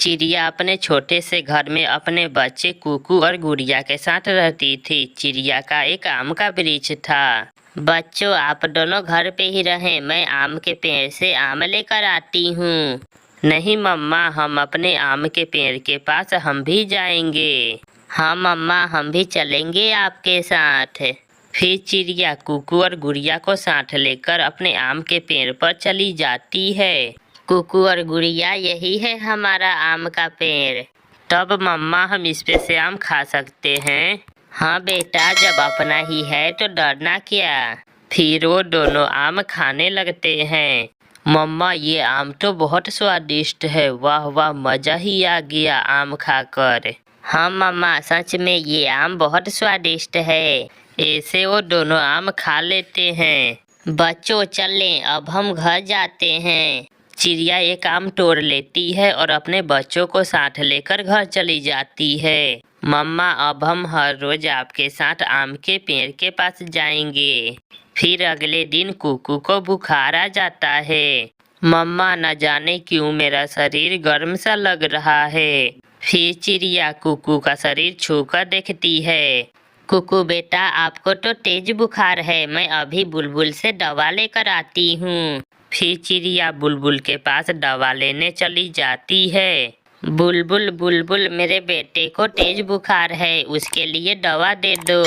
चिड़िया अपने छोटे से घर में अपने बच्चे कुकू और गुड़िया के साथ रहती थी। चिड़िया का एक आम का वृक्ष था। बच्चों, आप दोनों घर पे ही रहें, मैं आम के पेड़ से आम लेकर आती हूँ। नहीं मम्मा, हम अपने आम के पेड़ के पास हम भी जाएंगे। हाँ मम्मा, हम भी चलेंगे आपके साथ। फिर चिड़िया कुकू और गुड़िया को साथ लेकर अपने आम के पेड़ पर चली जाती है। कुकू और गुड़िया, यही है हमारा आम का पेड़। तब मम्मा, हम इस पे से आम खा सकते हैं? हाँ बेटा, जब अपना ही है तो डरना क्या। फिर वो दोनों आम खाने लगते हैं। मम्मा, ये आम तो बहुत स्वादिष्ट है। वाह वाह, मजा ही आ गया आम खाकर। हाँ मम्मा, सच में ये आम बहुत स्वादिष्ट है। ऐसे वो दोनों आम खा लेते हैं। बच्चों चलें, अब हम घर जाते हैं। चिड़िया एक आम तोड़ लेती है और अपने बच्चों को साथ लेकर घर चली जाती है। मम्मा, अब हम हर रोज आपके साथ आम के पेड़ के पास जाएंगे। फिर अगले दिन कुकू को बुखार आ जाता है। मम्मा, न जाने क्यों मेरा शरीर गर्म सा लग रहा है। फिर चिड़िया कुकू का शरीर छूकर देखती है। कुकू बेटा, आपको तो तेज बुखार है, मैं अभी बुलबुल से दवा लेकर आती हूँ। फिर चिड़िया बुलबुल के पास दवा लेने चली जाती है। बुलबुल बुलबुल, मेरे बेटे को तेज बुखार है, उसके लिए दवा दे दो।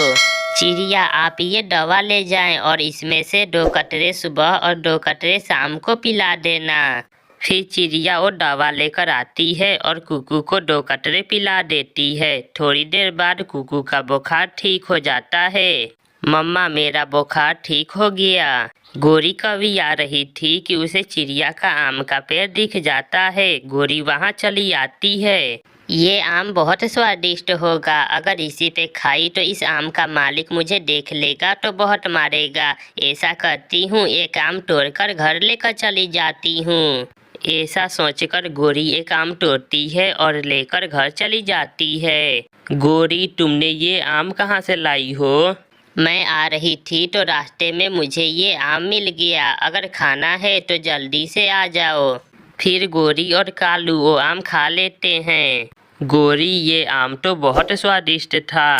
चिड़िया, आप ये दवा ले जाएं और इसमें से 2 कतरे सुबह और 2 कतरे शाम को पिला देना। फिर चिड़िया वो दवा लेकर आती है और कुकू को 2 कतरे पिला देती है। थोड़ी देर बाद कुकू का बुखार ठीक हो जाता है। मम्मा, मेरा बुखार ठीक हो गया। गोरी कभी आ रही थी कि उसे चिड़िया का आम का पेड़ दिख जाता है। गोरी वहाँ चली आती है। ये आम बहुत स्वादिष्ट होगा, अगर इसी पे खाई तो इस आम का मालिक मुझे देख लेगा तो बहुत मारेगा। ऐसा करती हूँ, एक आम तोड़कर घर लेकर चली जाती हूँ। ऐसा सोचकर गोरी एक आम तोड़ती है और लेकर घर चली जाती है। गोरी, तुमने ये आम कहाँ से लाई हो? मैं आ रही थी तो रास्ते में मुझे ये आम मिल गया, अगर खाना है तो जल्दी से आ जाओ। फिर गोरी और कालू वो आम खा लेते हैं। गोरी, ये आम तो बहुत स्वादिष्ट था।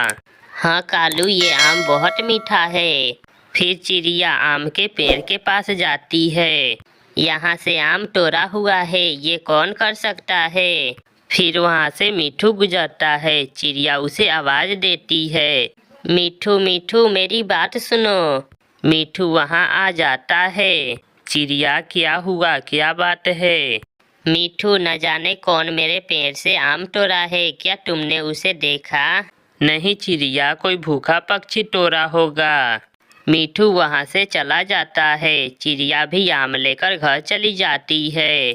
हाँ कालू, ये आम बहुत मीठा है। फिर चिड़िया आम के पेड़ के पास जाती है। यहाँ से आम तोड़ा हुआ है, ये कौन कर सकता है? फिर वहाँ से मिठू गुजरता है। चिड़िया उसे आवाज देती है, मिठू मिठू, मेरी बात सुनो। मिठू वहाँ आ जाता है। चिड़िया, क्या हुआ, क्या बात है? मिठू, न जाने कौन मेरे पेड़ से आम तोड़ा है, क्या तुमने उसे देखा? नहीं चिड़िया, कोई भूखा पक्षी तोड़ा होगा। मिठू वहाँ से चला जाता है। चिड़िया भी आम लेकर घर चली जाती है।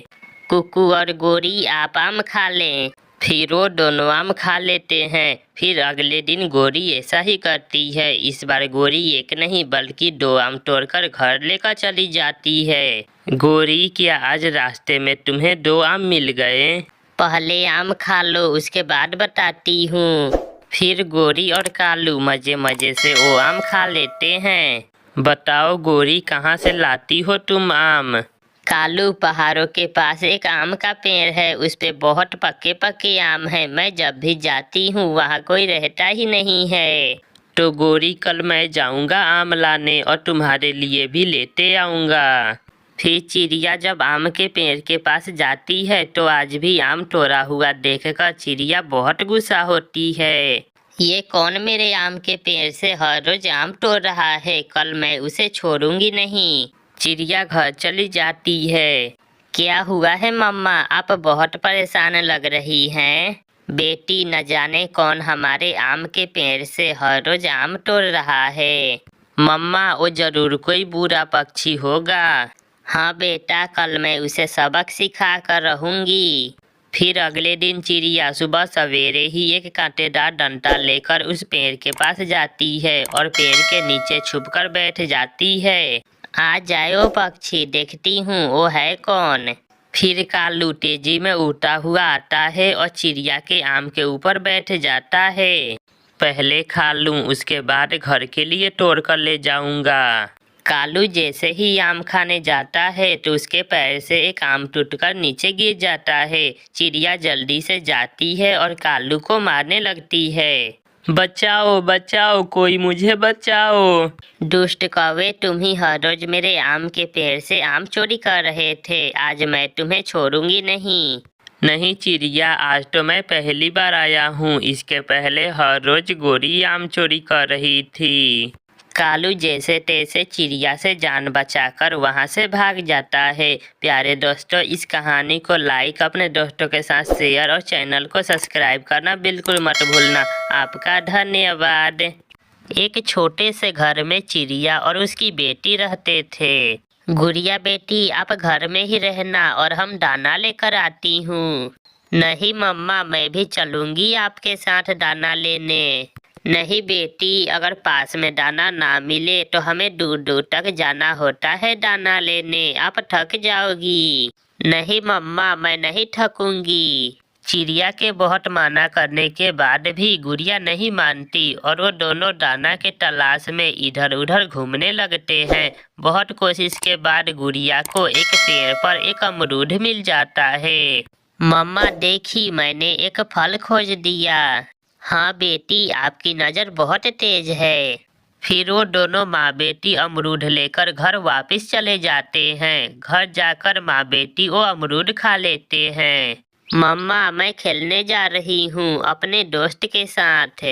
कुकू और गोरी, आप आम खा लें। फिर वो दोनों आम खा लेते हैं। फिर अगले दिन गोरी ऐसा ही करती है। इस बार गोरी एक नहीं बल्कि 2 आम तोड़कर घर लेकर चली जाती है। गोरी, क्या आज रास्ते में तुम्हें 2 आम मिल गए? पहले आम खा लो, उसके बाद बताती हूँ। फिर गोरी और कालू मजे मजे से वो आम खा लेते हैं। बताओ गोरी, कहाँ से लाती हो तुम आम? कालू, पहाड़ों के पास एक आम का पेड़ है, उस पे बहुत पके पके आम है। मैं जब भी जाती हूँ वहाँ कोई रहता ही नहीं है। तो गोरी, कल मैं जाऊँगा आम लाने और तुम्हारे लिए भी लेते आऊँगा। फिर चिड़िया जब आम के पेड़ के पास जाती है तो आज भी आम तोड़ा हुआ देखकर चिड़िया बहुत गुस्सा होती है। ये कौन मेरे आम के पेड़ से हर रोज आम तोड़ रहा है, कल मैं उसे छोड़ूंगी नहीं। चिड़िया घर चली जाती है। क्या हुआ है मम्मा, आप बहुत परेशान लग रही हैं। बेटी, न जाने कौन हमारे आम के पेड़ से हर रोज आम तोड़ रहा है। मम्मा, वो जरूर कोई बुरा पक्षी होगा। हाँ बेटा, कल मैं उसे सबक सिखा कर रहूंगी। फिर अगले दिन चिड़िया सुबह सवेरे ही एक कांटेदार डंडा लेकर उस पेड़ के पास जाती है और पेड़ के नीचे छुपकर बैठ जाती है। आ जाओ पक्षी, देखती हूँ वो है कौन। फिर कालू तेजी में उड़ता हुआ आता है और चिड़िया के आम के ऊपर बैठ जाता है। पहले खा लूं, उसके बाद घर के लिए तोड़ कर ले जाऊंगा। कालू जैसे ही आम खाने जाता है तो उसके पैर से एक आम टूटकर नीचे गिर जाता है। चिड़िया जल्दी से जाती है और कालू को मारने लगती है। बचाओ बचाओ, कोई मुझे बचाओ। दुष्ट कौवे, तुम ही हर रोज मेरे आम के पेड़ से आम चोरी कर रहे थे। आज मैं तुम्हें छोड़ूंगी नहीं। नहीं चिड़िया, आज तो मैं पहली बार आया हूँ। इसके पहले हर रोज गोरी आम चोरी कर रही थी। कालू जैसे तैसे चिड़िया से जान बचाकर वहाँ से भाग जाता है। प्यारे दोस्तों, इस कहानी को लाइक, अपने दोस्तों के साथ शेयर और चैनल को सब्सक्राइब करना बिल्कुल मत भूलना। आपका धन्यवाद। एक छोटे से घर में चिड़िया और उसकी बेटी रहते थे। गुड़िया बेटी, आप घर में ही रहना और हम दाना लेकर आती हूँ। नहीं मम्मा, मैं भी चलूंगी आपके साथ दाना लेने। नहीं बेटी, अगर पास में दाना ना मिले तो हमें दूर दूर तक जाना होता है दाना लेने, आप थक जाओगी। नहीं मम्मा, मैं नहीं थकूंगी। चिड़िया के बहुत माना करने के बाद भी गुड़िया नहीं मानती और वो दोनों दाना के तलाश में इधर उधर घूमने लगते हैं। बहुत कोशिश के बाद गुड़िया को एक पेड़ पर एक अमरूद मिल जाता है। मम्मा देखी, मैंने एक फल खोज दिया। हाँ बेटी, आपकी नज़र बहुत तेज है। फिर वो दोनों माँ बेटी अमरूद लेकर घर वापस चले जाते हैं। घर जाकर माँ बेटी वो अमरूद खा लेते हैं। मम्मा, मैं खेलने जा रही हूँ अपने दोस्त के साथ।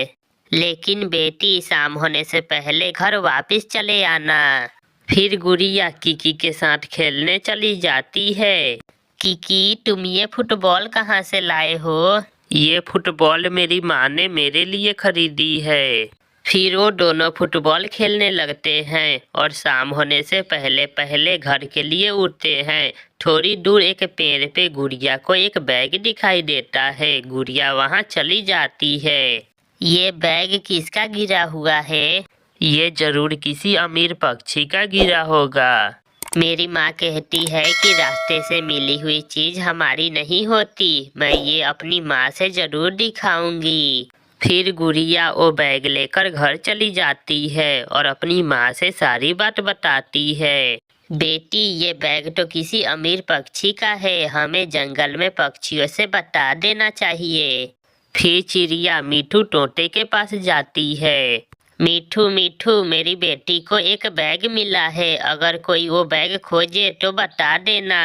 लेकिन बेटी, शाम होने से पहले घर वापस चले आना। फिर गुड़िया किकी के साथ खेलने चली जाती है। किकी, तुम ये फुटबॉल कहाँ से लाए हो? ये फुटबॉल मेरी माँ ने मेरे लिए खरीदी है। फिर वो दोनों फुटबॉल खेलने लगते हैं और शाम होने से पहले पहले घर के लिए उठते हैं। थोड़ी दूर एक पेड़ पे गुड़िया को एक बैग दिखाई देता है। गुड़िया वहाँ चली जाती है। ये बैग किसका गिरा हुआ है? ये जरूर किसी अमीर पक्षी का गिरा होगा। मेरी माँ कहती है कि रास्ते से मिली हुई चीज हमारी नहीं होती। मैं ये अपनी माँ से जरूर दिखाऊंगी। फिर गुड़िया वो बैग लेकर घर चली जाती है और अपनी माँ से सारी बात बताती है। बेटी, ये बैग तो किसी अमीर पक्षी का है, हमें जंगल में पक्षियों से बता देना चाहिए। फिर चिड़िया मीठू तोते के पास जाती है। मीठू मीठू, मेरी बेटी को एक बैग मिला है, अगर कोई वो बैग खोजे तो बता देना।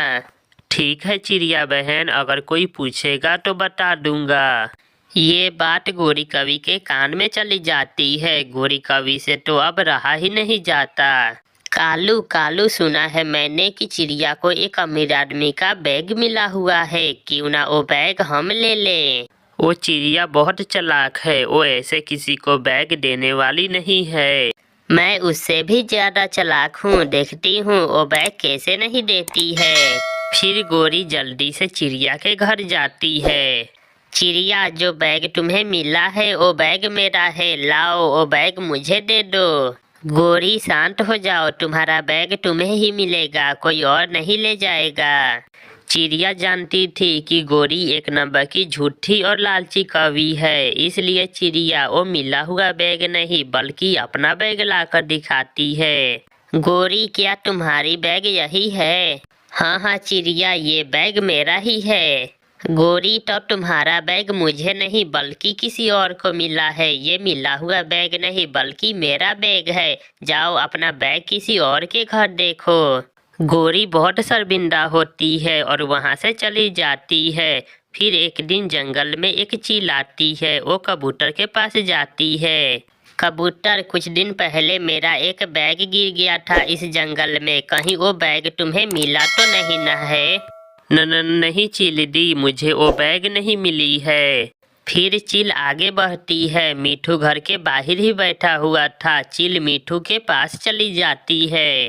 ठीक है चिड़िया बहन, अगर कोई पूछेगा तो बता दूंगा। ये बात गोरी कवि के कान में चली जाती है। गोरी कवि से तो अब रहा ही नहीं जाता। कालू कालू, सुना है मैंने कि चिड़िया को एक अमीर आदमी का बैग मिला हुआ है, क्यों ना वो बैग हम ले लें। वो चिड़िया बहुत चालाक है, वो ऐसे किसी को बैग देने वाली नहीं है। मैं उससे भी ज्यादा चालाक हूँ, देखती हूँ वो बैग कैसे नहीं देती है। फिर गोरी जल्दी से चिड़िया के घर जाती है। चिड़िया, जो बैग तुम्हें मिला है वो बैग मेरा है, लाओ वो बैग मुझे दे दो। गोरी शांत हो जाओ, तुम्हारा बैग तुम्हें ही मिलेगा, कोई और नहीं ले जाएगा। चिड़िया जानती थी कि गोरी एक नंबर की झूठी और लालची कवि है, इसलिए चिड़िया वो मिला हुआ बैग नहीं बल्कि अपना बैग लाकर दिखाती है। गोरी, क्या तुम्हारी बैग यही है? हाँ हाँ चिड़िया, ये बैग मेरा ही है। गोरी, तो तुम्हारा बैग मुझे नहीं बल्कि किसी और को मिला है, ये मिला हुआ बैग नहीं बल्कि मेरा बैग है, जाओ अपना बैग किसी और के घर देखो। गोरी बहुत शर्मिंदा होती है और वहाँ से चली जाती है। फिर एक दिन जंगल में एक चील आती है, वो कबूतर के पास जाती है। कबूतर, कुछ दिन पहले मेरा एक बैग गिर गया था इस जंगल में, कहीं वो बैग तुम्हें मिला तो नहीं न है? नहीं चील दी, मुझे वो बैग नहीं मिली है। फिर चील आगे बढ़ती है। मीठू घर के बाहर ही बैठा हुआ था। चील मीठू के पास चली जाती है।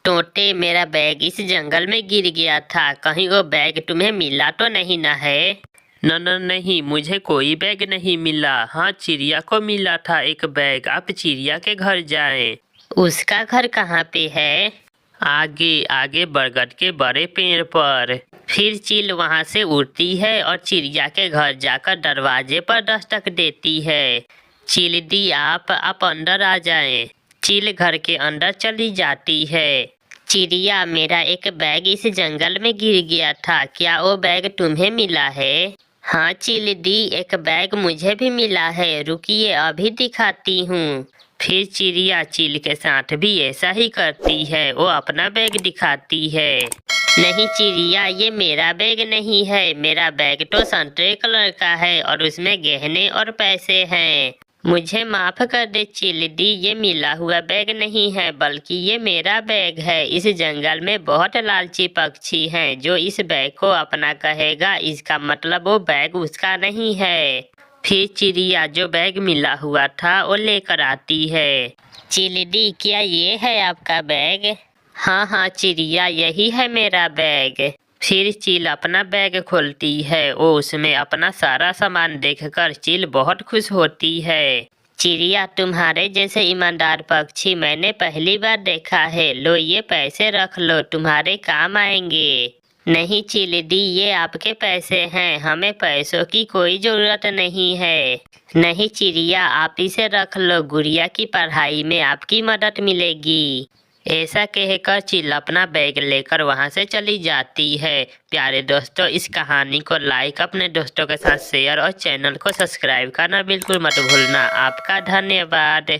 तोते, मेरा बैग इस जंगल में गिर गया था, कहीं वो बैग तुम्हें मिला तो नहीं न है? नहीं, मुझे कोई बैग नहीं मिला। हाँ, चिड़िया को मिला था एक बैग, आप चिड़िया के घर जाएं। उसका घर कहाँ पे है? आगे आगे बरगद के बड़े पेड़ पर। फिर चील वहाँ से उड़ती है और चिड़िया के घर जाकर दरवाजे पर दस्तक देती है। चील दी, आप अंदर आ जाएं। चील घर के अंदर चली जाती है। चिड़िया, मेरा एक बैग इस जंगल में गिर गया था, क्या वो बैग तुम्हें मिला है? हाँ चील दी, एक बैग मुझे भी मिला है, रुकिए अभी दिखाती हूँ। फिर चिड़िया चील के साथ भी ऐसा ही करती है, वो अपना बैग दिखाती है। नहीं चिड़िया, ये मेरा बैग नहीं है, मेरा बैग तो संतरे कलर का है और उसमें गहने और पैसे हैं। मुझे माफ कर दे चील दी, ये मिला हुआ बैग नहीं है बल्कि ये मेरा बैग है। इस जंगल में बहुत लालची पक्षी हैं, जो इस बैग को अपना कहेगा इसका मतलब वो बैग उसका नहीं है। फिर चिड़िया जो बैग मिला हुआ था वो लेकर आती है। चील दी, क्या ये है आपका बैग? हाँ हाँ चिड़िया, यही है मेरा बैग। फिर चील अपना बैग खोलती है, वो उसमें अपना सारा सामान देखकर चील बहुत खुश होती है। चिड़िया, तुम्हारे जैसे ईमानदार पक्षी मैंने पहली बार देखा है, लो ये पैसे रख लो, तुम्हारे काम आएंगे। नहीं चील दी, ये आपके पैसे हैं, हमें पैसों की कोई जरूरत नहीं है। नहीं चिड़िया, आप इसे रख लो, गुड़िया की पढ़ाई में आपकी मदद मिलेगी। ऐसा कहकर चील अपना बैग लेकर वहां से चली जाती है। प्यारे दोस्तों, इस कहानी को लाइक, अपने दोस्तों के साथ शेयर और चैनल को सब्सक्राइब करना बिल्कुल मत भूलना। आपका धन्यवाद।